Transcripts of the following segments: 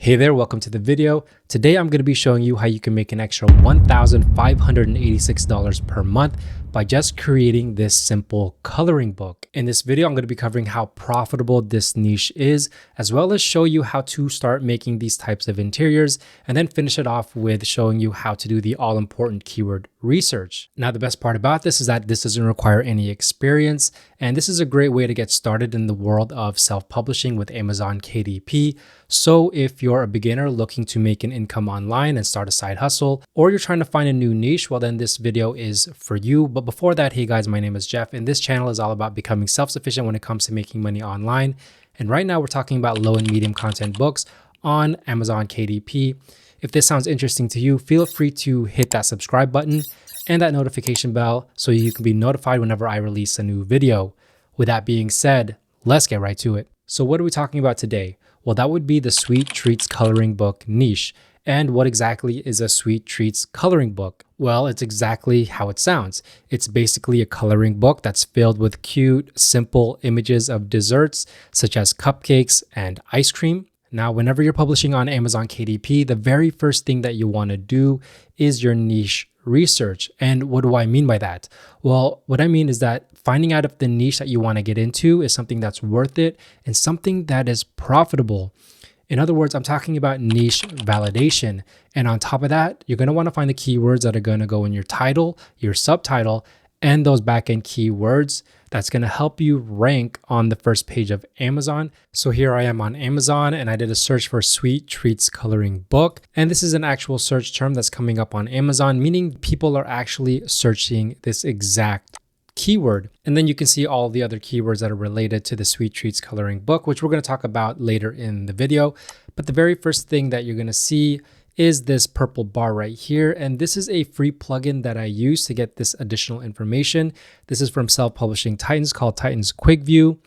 Hey there, welcome to the video. Today I'm going to be showing you how you can make an extra $1,586 per month by just creating this simple coloring book. In this video, I'm going to be covering how profitable this niche is, as well as show you how to start making these types of interiors, and then finish it off with showing you how to do the all-important keyword research. Now, the best part about this is that this doesn't require any experience, and this is a great way to get started in the world of self-publishing with Amazon KDP. So if you're a beginner looking to make an income online and start a side hustle, or you're trying to find a new niche, well then this video is for you. But before that, hey guys, my name is Jeff, and this channel is all about becoming self-sufficient when it comes to making money online. And right now we're talking about low and medium content books on Amazon KDP. If this sounds interesting to you, feel free to hit that subscribe button and that notification bell so you can be notified whenever I release a new video. With that being said, let's get right to it. So what are we talking about today? Well, that would be the Sweet Treats coloring book niche. And what exactly is a Sweet Treats coloring book? Well, it's exactly how it sounds. It's basically a coloring book that's filled with cute, simple images of desserts such as cupcakes and ice cream. Now, whenever you're publishing on Amazon KDP, the very first thing that you want to do is your niche research. And what do I mean by that? Well, what I mean is that finding out if the niche that you want to get into is something that's worth it and something that is profitable. In other words, I'm talking about niche validation. And on top of that, you're going to want to find the keywords that are going to go in your title, your subtitle, and those backend keywords that's going to help you rank on the first page of Amazon. So here I am on Amazon and I did a search for Sweet Treats coloring book. And this is an actual search term that's coming up on Amazon, meaning people are actually searching this exact keyword. And then you can see all the other keywords that are related to the Sweet Treats coloring book, which we're going to talk about later in the video. But the very first thing that you're going to see is this purple bar right here. And this is a free plugin that I use to get this additional information. This is from Self-Publishing Titans called Titans Quick View.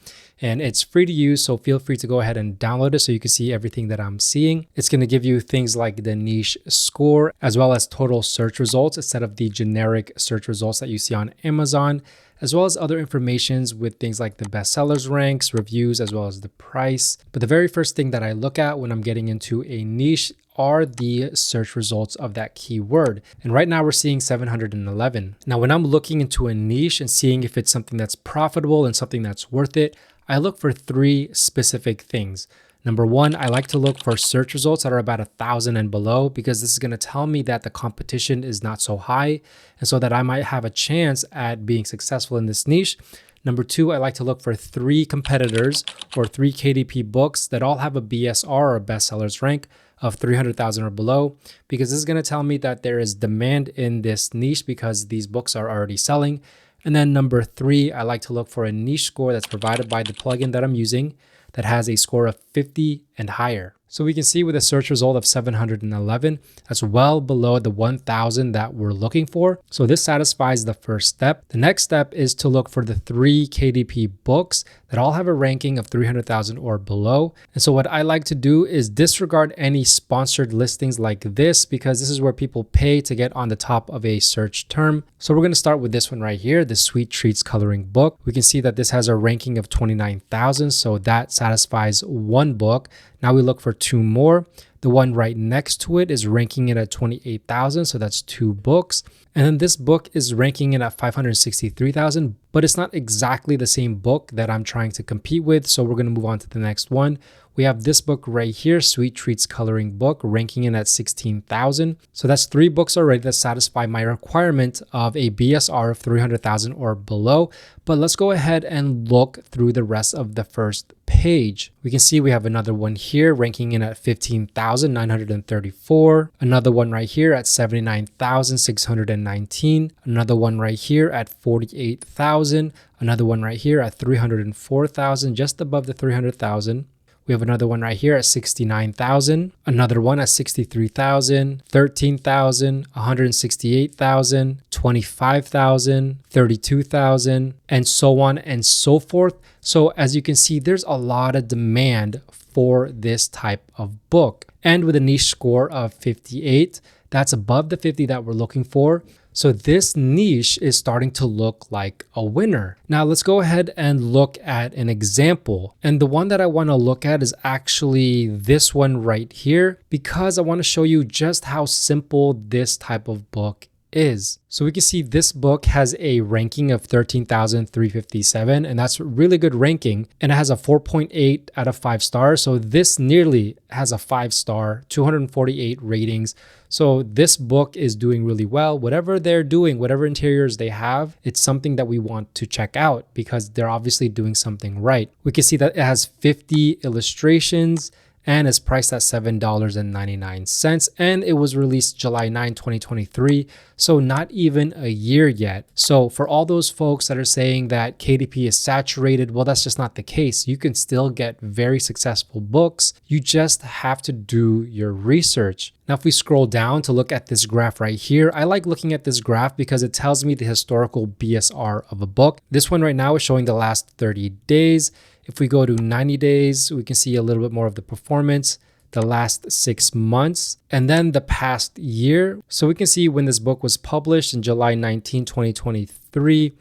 And it's free to use, so feel free to go ahead and download it so you can see everything that I'm seeing. It's going to give you things like the niche score, as well as total search results instead of the generic search results that you see on Amazon, as well as other informations with things like the bestsellers ranks, reviews, as well as the price. But the very first thing that I look at when I'm getting into a niche are the search results of that keyword. And right now we're seeing 711. Now, when I'm looking into a niche and seeing if it's something that's profitable and something that's worth it, I look for three specific things. Number one, I like to look for search results that are about 1,000 and below, because this is going to tell me that the competition is not so high, and so that I might have a chance at being successful in this niche. Number two, I like to look for 3 competitors or 3 KDP books that all have a BSR or bestsellers rank of 300,000 or below, because this is going to tell me that there is demand in this niche because these books are already selling. And then number 3, I like to look for a niche score that's provided by the plugin that I'm using that has a score of 50 and higher. So we can see with a search result of 711, that's well below the 1,000 that we're looking for. So this satisfies the first step. The next step is to look for the 3 KDP books that all have a ranking of 300,000 or below. And so what I like to do is disregard any sponsored listings like this, because this is where people pay to get on the top of a search term. So we're going to start with this one right here, the Sweet Treats coloring book. We can see that this has a ranking of 29,000. So that satisfies one book. Now we look for 2 more. The one right next to it is ranking it at 28,000, so that's 2 books. And then this book is ranking it at 563,000, but it's not exactly the same book that I'm trying to compete with, so we're going to move on to the next one. We have this book right here, Sweet Treats coloring book, ranking in at 16,000. So that's 3 books already that satisfy my requirement of a BSR of 300,000 or below. But let's go ahead and look through the rest of the first page. We can see we have another one here ranking in at 15,934. Another one right here at 79,619. Another one right here at 48,000. Another one right here at 304,000, just above the 300,000. We have another one right here at 69,000, another one at 63,000, 13,000, 168,000, 25,000, 32,000, and so on and so forth. So as you can see, there's a lot of demand for this type of book. And with a niche score of 58, That's above the 50 that we're looking for. So this niche is starting to look like a winner. Now let's go ahead and look at an example. And the one that I want to look at is actually this one right here, because I want to show you just how simple this type of book is. So we can see this book has a ranking of 13,357, and that's a really good ranking. And it has a 4.8 out of 5 stars. So this nearly has a 5-star, 248 ratings. So this book is doing really well. Whatever they're doing, whatever interiors they have, it's something that we want to check out because they're obviously doing something right. We can see that it has 50 illustrations and is priced at $7.99, and it was released July 9, 2023, so not even a year yet. So for all those folks that are saying that KDP is saturated, well, that's just not the case. You can still get very successful books. You just have to do your research. Now, if we scroll down to look at this graph right here, I like looking at this graph because it tells me the historical BSR of a book. This one right now is showing the last 30 days. If we go to 90 days, we can see a little bit more of the performance, the last 6 months, and then the past year. So we can see when this book was published in July 19, 2023,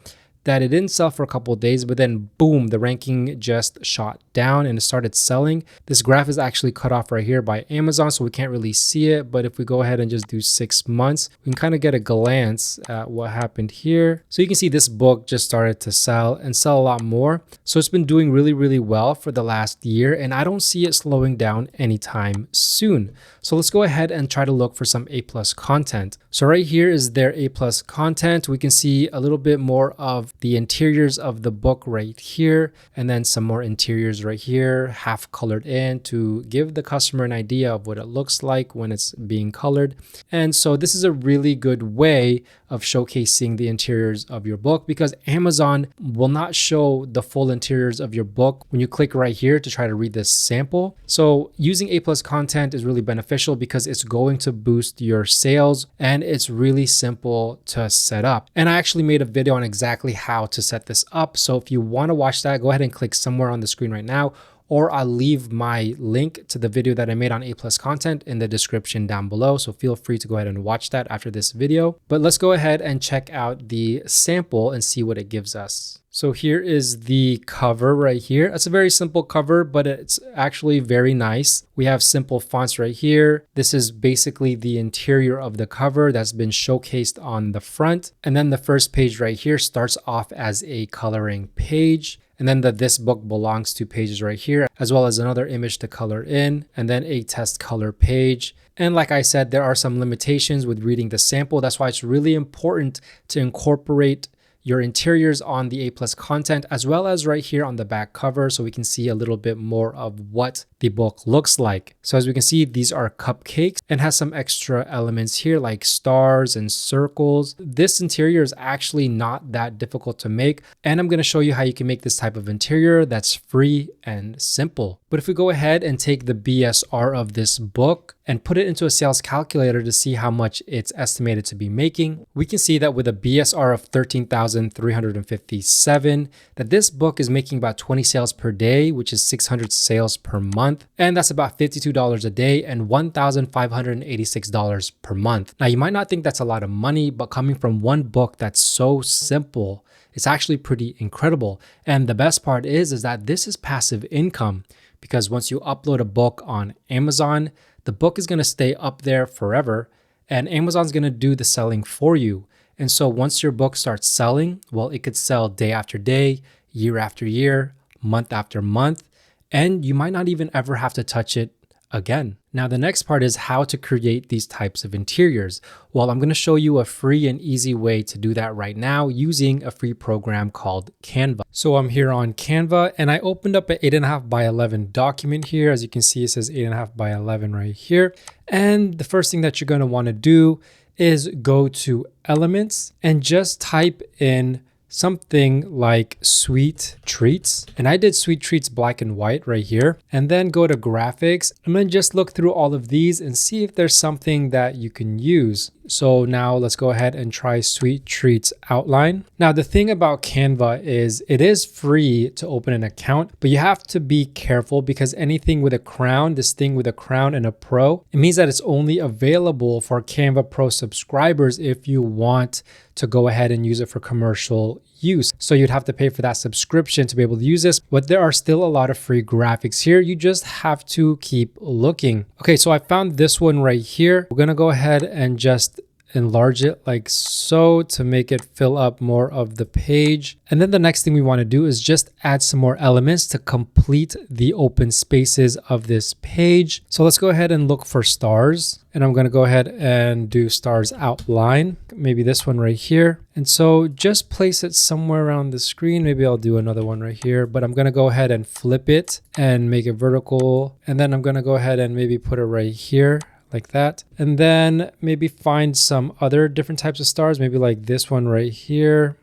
that it didn't sell for a couple of days, but then boom, the ranking just shot down and it started selling. This graph is actually cut off right here by Amazon, so we can't really see it. But if we go ahead and just do 6 months, we can kind of get a glance at what happened here. So you can see this book just started to sell and sell a lot more. So it's been doing really, really well for the last year, and I don't see it slowing down anytime soon. So let's go ahead and try to look for some A+ content. So right here is their A+ content. We can see a little bit more of the interiors of the book right here, and then some more interiors right here, half colored in to give the customer an idea of what it looks like when it's being colored. And so this is a really good way of showcasing the interiors of your book, because Amazon will not show the full interiors of your book when you click right here to try to read this sample. So using A+ content is really beneficial because it's going to boost your sales, and it's really simple to set up. And I actually made a video on exactly how to set this up. So if you want to watch that, go ahead and click somewhere on the screen right now, or I'll leave my link to the video that I made on A+ content in the description down below. So feel free to go ahead and watch that after this video. But let's go ahead and check out the sample and see what it gives us. So here is the cover right here. It's a very simple cover, but it's actually very nice. We have simple fonts right here. This is basically the interior of the cover that's been showcased on the front. And then the first page right here starts off as a coloring page. And then this book belongs to pages right here, as well as another image to color in, and then a test color page. And like I said, there are some limitations with reading the sample. That's why it's really important to incorporate your interiors on the A+ content, as well as right here on the back cover, so we can see a little bit more of what the book looks like. So as we can see, these are cupcakes and has some extra elements here like stars and circles. This interior is actually not that difficult to make, and I'm going to show you how you can make this type of interior that's free and simple. But if we go ahead and take the BSR of this book and put it into a sales calculator to see how much it's estimated to be making, we can see that with a BSR of 13,357, that this book is making about 20 sales per day, which is 600 sales per month. And that's about $52 a day and $1,586 per month. Now, you might not think that's a lot of money, but coming from one book that's so simple, it's actually pretty incredible. And the best part is that this is passive income, because once you upload a book on Amazon, the book is going to stay up there forever, and Amazon's going to do the selling for you. And so once your book starts selling, well, it could sell day after day, year after year, month after month, and you might not even ever have to touch it again. Now, the next part is how to create these types of interiors. Well, I'm going to show you a free and easy way to do that right now using a free program called Canva. So I'm here on Canva, and I opened up an 8.5 by 11 document here. As you can see, it says 8.5 by 11 right here. And the first thing that you're going to want to do is go to Elements and just type in something like sweet treats. And I did sweet treats black and white right here. And then go to graphics and then just look through all of these and see if there's something that you can use. So now let's go ahead and try Sweet Treats outline. Now the thing about Canva is it is free to open an account, but you have to be careful because anything with a crown, this thing with a crown and a pro, it means that it's only available for Canva Pro subscribers if you want to go ahead and use it for commercial use. So you'd have to pay for that subscription to be able to use this, but there are still a lot of free graphics here. You just have to keep looking. Okay, so I found this one right here. We're gonna go ahead and just enlarge it like so to make it fill up more of the page. And then the next thing we want to do is just add some more elements to complete the open spaces of this page. So let's go ahead and look for stars. And I'm going to go ahead and do stars outline, maybe this one right here. And so just place it somewhere around the screen. Maybe I'll do another one right here, but I'm going to go ahead and flip it and make it vertical. And then I'm going to go ahead and maybe put it right here, like that. And then maybe find some other different types of stars, maybe like this one right here,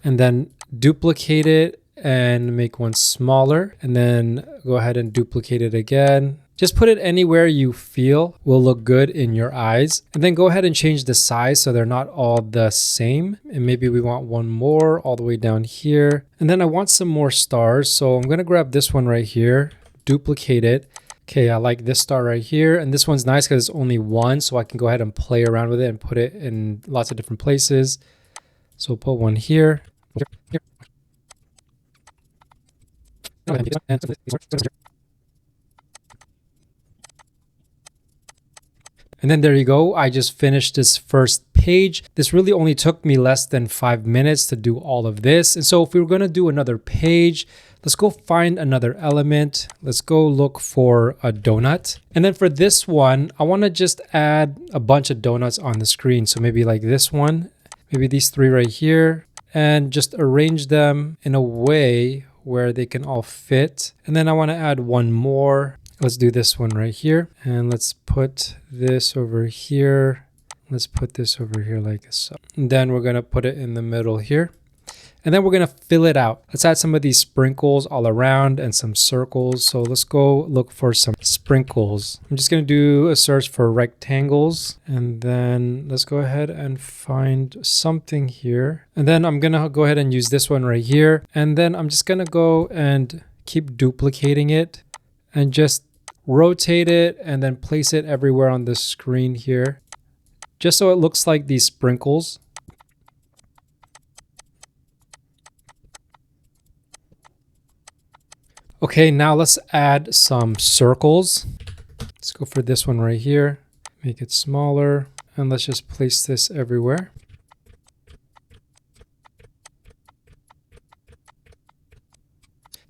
and then duplicate it and make one smaller, and then go ahead and duplicate it again. Just put it anywhere you feel will look good in your eyes, and then go ahead and change the size so they're not all the same. And maybe we want one more all the way down here. And then I want some more stars. So I'm gonna grab this one right here, duplicate it. Okay, I like this star right here. And this one's nice because it's only one, so I can go ahead and play around with it and put it in lots of different places. So we'll put one here. And then there you go. I just finished this first page. This really only took me less than 5 minutes to do all of this. And so if we were going to do another page, let's go find another element. Let's go look for a donut. And then for this one, I want to just add a bunch of donuts on the screen. So maybe like this one, maybe these three right here, and just arrange them in a way where they can all fit. And then I want to add one more. Let's do this one right here. And let's put this over here. Let's put this over here like so. And then we're going to put it in the middle here. And then we're going to fill it out. Let's add some of these sprinkles all around and some circles. So let's go look for some sprinkles. I'm just going to do a search for rectangles. And then let's go ahead and find something here. And then I'm going to go ahead and use this one right here. And then I'm just going to go and keep duplicating it and just rotate it and then place it everywhere on the screen here, just so it looks like these sprinkles. Okay, now let's add some circles. Let's go for this one right here, make it smaller, and let's just place this everywhere.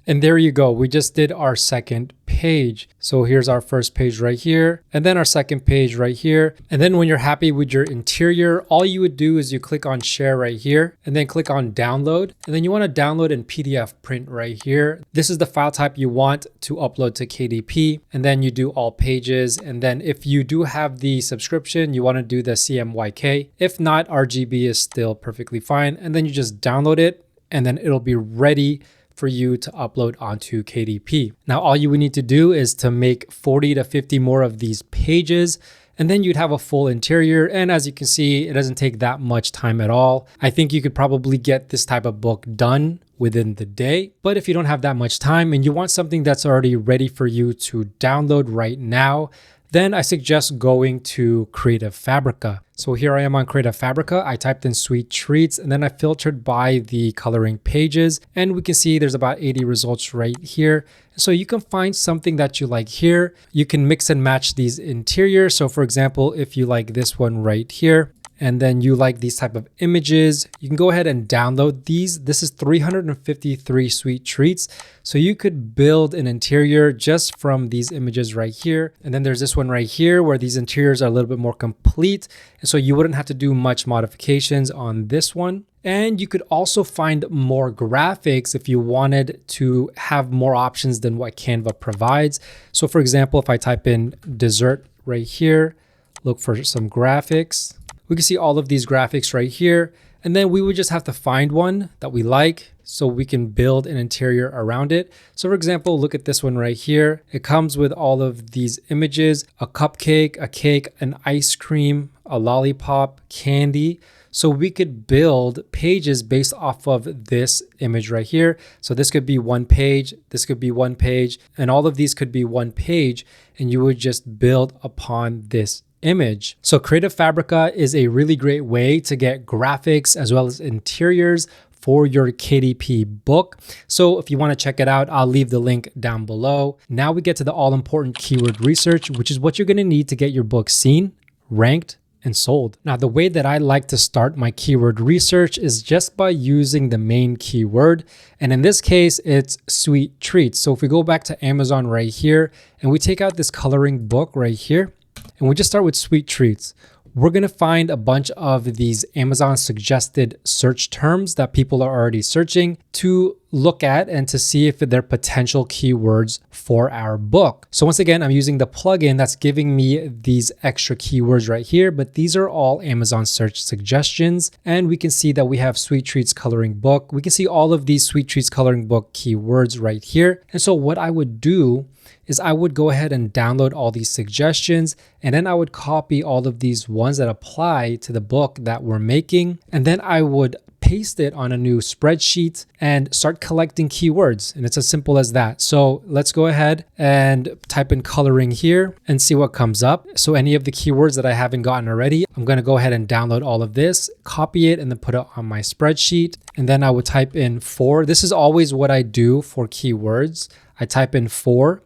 And there you go. We just did our second page. So here's our first page right here, and then our second page right here. And then when you're happy with your interior, all you would do is you click on share right here and then click on download. And then you want to download in PDF print right here. This is the file type you want to upload to KDP. And then you do all pages. And then if you do have the subscription, you want to do the CMYK. If not, RGB is still perfectly fine. And then you just download it and then it'll be ready for you to upload onto KDP. Now, all you would need to do is to make 40 to 50 more of these pages, and then you'd have a full interior. And as you can see, it doesn't take that much time at all. I think you could probably get this type of book done within the day. But if you don't have that much time and you want something that's already ready for you to download right now, then I suggest going to Creative Fabrica. So here I am on Creative Fabrica. I typed in Sweet Treats and then I filtered by the coloring pages, and we can see there's about 80 results right here. So you can find something that you like here. You can mix and match these interiors. So for example, if you like this one right here, and then you like these type of images, you can go ahead and download these. This is 353 Sweet Treats. So you could build an interior just from these images right here. And then there's this one right here where these interiors are a little bit more complete. And so you wouldn't have to do much modifications on this one. And you could also find more graphics if you wanted to have more options than what Canva provides. So for example, if I type in dessert right here, look for some graphics, we can see all of these graphics right here. And then we would just have to find one that we like. so we can build an interior around it. So for example, look at this one right here. It comes with all of these images, a cupcake, a cake, an ice cream, a lollipop, candy. So we could build pages based off of this image right here. So this could be one page, this could be one page, and all of these could be one page, and you would just build upon this image. So Creative Fabrica is a really great way to get graphics as well as interiors for your KDP book. So if you want to check it out, I'll leave the link down below. Now we get to the all-important keyword research, which is what you're going to need to get your book seen, ranked, and sold. Now, the way that I like to start my keyword research is just by using the main keyword. And in this case, it's sweet treats. So if we go back to Amazon right here and we take out this coloring book right here, and we just start with sweet treats, we're going to find a bunch of these Amazon suggested search terms that people are already searching to look at and to see if they're potential keywords for our book. So once again, I'm using the plugin that's giving me these extra keywords right here, but these are all Amazon search suggestions. And we can see that we have sweet treats coloring book. We can see all of these sweet treats coloring book keywords right here. And so what I would do is I would go ahead and download all these suggestions, and then I would copy all of these ones that apply to the book that we're making. And then I would paste it on a new spreadsheet and start collecting keywords. And it's as simple as that. So let's go ahead and type in coloring here and see what comes up. So any of the keywords that I haven't gotten already, I'm going to go ahead and download all of this, copy it, and then put it on my spreadsheet. And then I would type in 4. This is always what I do for keywords. I type in 4,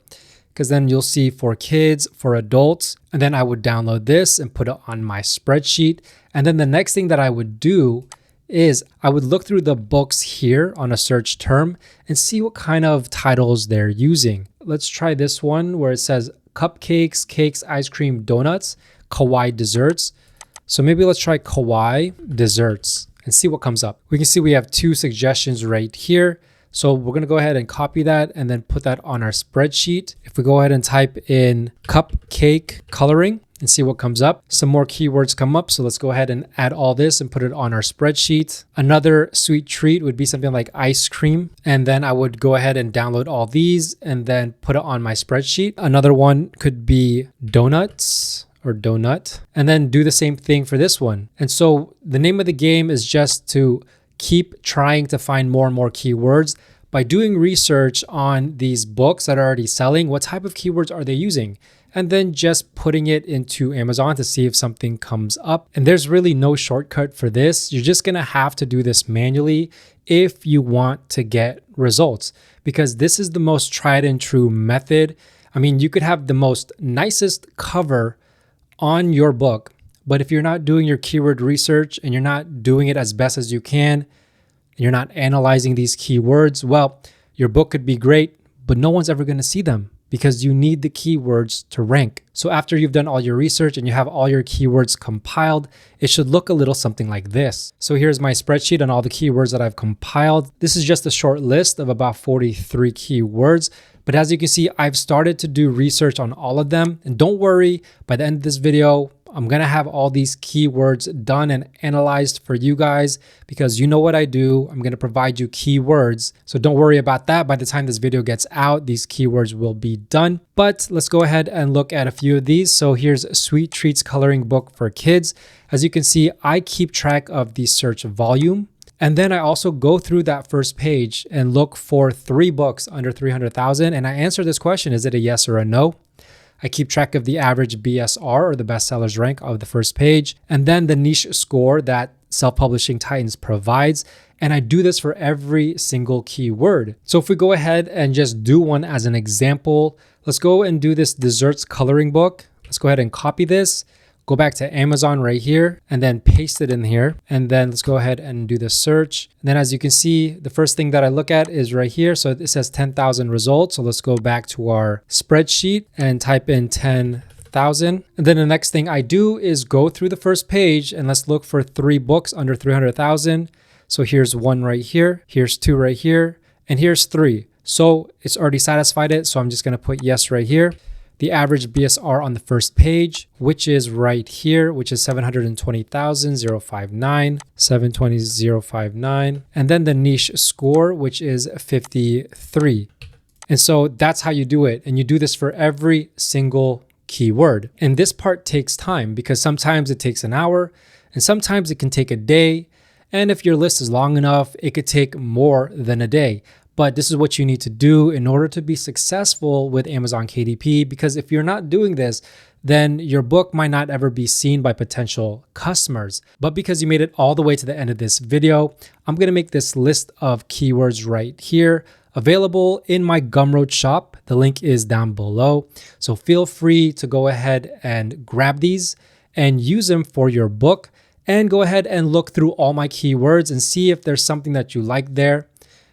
because then you'll see for kids, for adults, and then I would download this and put it on my spreadsheet. And then the next thing that I would do is I would look through the books here on a search term and see what kind of titles they're using. Let's try this one where it says cupcakes, cakes, ice cream, donuts, kawaii desserts. So maybe let's try kawaii desserts and see what comes up. We can see we have 2 suggestions right here. So we're going to go ahead and copy that and then put that on our spreadsheet. If we go ahead and type in cupcake coloring and see what comes up, some more keywords come up. So let's go ahead and add all this and put it on our spreadsheet. Another sweet treat would be something like ice cream. And then I would go ahead and download all these and then put it on my spreadsheet. Another one could be donuts or donut, and then do the same thing for this one. And so the name of the game is just to keep trying to find more and more keywords by doing research on these books that are already selling. What type of keywords are they using? And then just putting it into Amazon to see if something comes up. And there's really no shortcut for this. You're just going to have to do this manually if you want to get results, because this is the most tried and true method. I mean, you could have the most nicest cover on your book, but if you're not doing your keyword research and you're not doing it as best as you can, and you're not analyzing these keywords, well, your book could be great, but no one's ever going to see them because you need the keywords to rank. So after you've done all your research and you have all your keywords compiled, it should look a little something like this. So here's my spreadsheet on all the keywords that I've compiled. This is just a short list of about 43 keywords. But as you can see, I've started to do research on all of them. And don't worry, by the end of this video, I'm going to have all these keywords done and analyzed for you guys, because you know what I do. I'm going to provide you keywords. So don't worry about that. By the time this video gets out, these keywords will be done. But let's go ahead and look at a few of these. So here's Sweet Treats Coloring Book for Kids. As you can see, I keep track of the search volume. And then I also go through that first page and look for 3 books under 300,000. And I answer this question, is it a yes or a no? I keep track of the average BSR, or the bestsellers rank, of the first page, and then the niche score that Self-Publishing Titans provides. And I do this for every single keyword. So if we go ahead and just do one as an example, let's go and do this desserts coloring book. Let's go ahead and copy this. Go back to Amazon right here and then paste it in here. And then let's go ahead and do the search. And then as you can see, the first thing that I look at is right here. So it says 10,000 results. So let's go back to our spreadsheet and type in 10,000. And then the next thing I do is go through the first page and let's look for 3 books under 300,000. So here's 1 right here. Here's 2 right here. And here's 3. So it's already satisfied it. So I'm just going to put yes right here. the average BSR on the first page, which is right here, which is 720,059, 720,059, and then the niche score, which is 53. And so that's how you do it. And you do this for every single keyword. And this part takes time because sometimes it takes an hour and sometimes it can take a day. And if your list is long enough, it could take more than a day. But this is what you need to do in order to be successful with Amazon KDP, because if you're not doing this, then your book might not ever be seen by potential customers. But because you made it all the way to the end of this video, I'm going to make this list of keywords right here available in my Gumroad shop. The link is down below. So feel free to go ahead and grab these and use them for your book, and go ahead and look through all my keywords and see if there's something that you like there,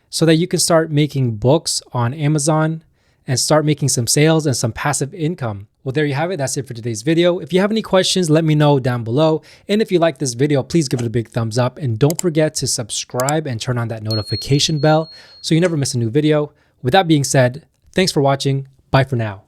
so that you can start making books on Amazon and start making some sales and some passive income. Well, there you have it. That's it for today's video. If you have any questions, let me know down below. And if you like this video, please give it a big thumbs up. And don't forget to subscribe and turn on that notification bell so you never miss a new video. With that being said, thanks for watching. Bye for now.